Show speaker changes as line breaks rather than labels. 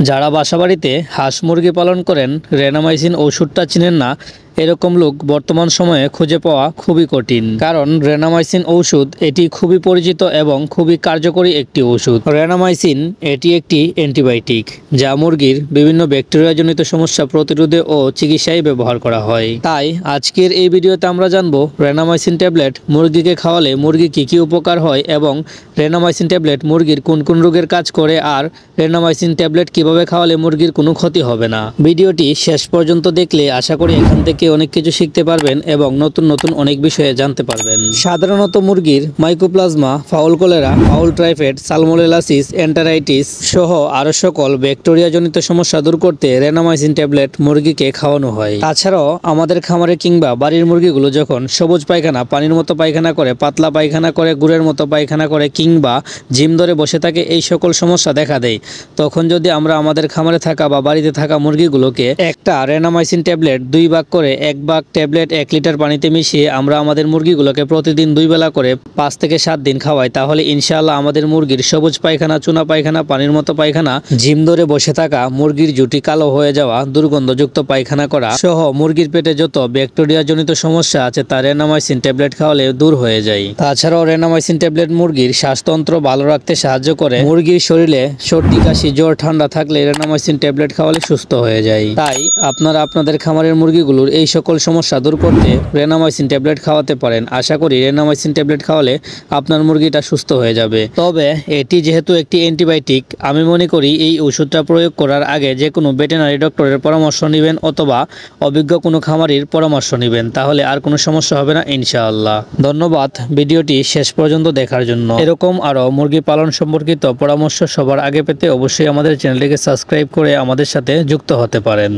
যারা বাসাবাড়িতে হাঁস মুরগি পালন করেন রেনামাইসিন ওষুধটা চিনেন না এরকম লোক বর্তমান সময়ে খুঁজে পাওয়া খুবই কঠিন। কারণ রেনামাইসিন ঔষধ এটি খুবই পরিচিত এবং খুবই কার্যকরী একটি ওষুধ। রেনামাইসিন এটি একটি অ্যান্টিবায়োটিক যা মুরগির বিভিন্ন ব্যাকটেরিয়াজনিত সমস্যা প্রতিরোধে ও চিকিৎসায় ব্যবহার করা হয়। তাই আজকের এই ভিডিওতে আমরা জানবো রেনামাইসিন ট্যাবলেট মুরগিকে খাওয়ালে মুরগি কী কী উপকার হয় এবং রেনামাইসিন ট্যাবলেট মুরগির কোন কোন রোগের কাজ করে আর রেনামাইসিন ট্যাবলেট কিভাবে খাওয়ালে মুরগির কোনো ক্ষতি হবে না। ভিডিওটি শেষ পর্যন্ত দেখলে আশা করি এখান থেকে অনেক কিছু শিখতে পারবেন এবং নতুন নতুন অনেক বিষয়ে জানতে পারবেন। সাধারণত মুরগির mycoplasma, fowl cholera, fowl typhoid, salmonellosis, enteritis সহ আরো সকল ব্যাকটেরিয়াজনিত সমস্যা দূর করতে রেনামাইসিন ট্যাবলেট মুরগিকে খাওয়ানো হয়। তাছাড়াও আমাদের খামারে কিংবা বাড়ির মুরগিগুলো যখন সবুজ পায়খানা, পানির মতো পায়খানা করে, পাতলা পায়খানা করে, গুড়ের মতো পায়খানা করে কিংবা জিম ধরে বসে থাকে, এই সকল সমস্যা দেখা দেয়, তখন যদি আমরা আমাদের খামারে থাকা বা বাড়িতে থাকা মুরগিগুলোকে একটা রেনামাইসিন ট্যাবলেট 2 ভাগ করে 1 ভাগ ট্যাবলেট 1 লিটার পানিতে মিশিয়ে আমরা আমাদের মুরগিগুলোকে প্রতিদিন 2 বেলা করে 5 থেকে 7 দিন খাওয়াই, তাহলে ইনশাআল্লাহ আমাদের মুরগির সবুজ পায়খানা, চুনা পায়খানা, পানির মতো পায়খানা, জিম ধরে বসে থাকা, মুরগির জুটি কালো হয়ে যাওয়া, দুর্গন্ধযুক্ত পায়খানা করা সহ মুরগির পেটে যত ব্যাকটেরিয়া জনিত সমস্যা আছে তা রেনামাইসিন ট্যাবলেট খাওয়ালে দূর হয়ে যায়। তাছাড়াও রেনামাইসিন ট্যাবলেট মুরগির শ্বাসতন্ত্র ভালো রাখতে সাহায্য করে। মুরগির শরীরে সর্দি, কাশি, জ্বর, ঠান্ডা থাকলে রেনামাইসিন ট্যাবলেট খাওয়ালে সুস্থ হয়ে যায়। তাই আপনারা আপনাদের খামারের মুরগিগুলোর এই সকল সমস্যা দূর করতে রেনামাইসিন ট্যাবলেট খাওয়াতে পারেন। আশা করি রেনামাইসিন ট্যাবলেট খাওয়ালে আপনার মুরগিটা সুস্থ হয়ে যাবে। তবে এটি যেহেতু একটি অ্যান্টিবায়োটিক, আমি মনে করি এই ওষুধটা প্রয়োগ করার আগে যে কোনো ভেটেরিনারি ডক্টরের পরামর্শ নেবেন অথবা অভিজ্ঞ কোনো খামারির পরামর্শ নেবেন, তাহলে আর কোনো সমস্যা হবে না ইনশাআল্লাহ। ধন্যবাদ ভিডিওটি শেষ পর্যন্ত দেখার জন্য। এরকম আরও মুরগি পালন সম্পর্কিত পরামর্শ সবার আগে পেতে অবশ্যই আমাদের চ্যানেলটিকে সাবস্ক্রাইব করে আমাদের সাথে যুক্ত হতে পারেন।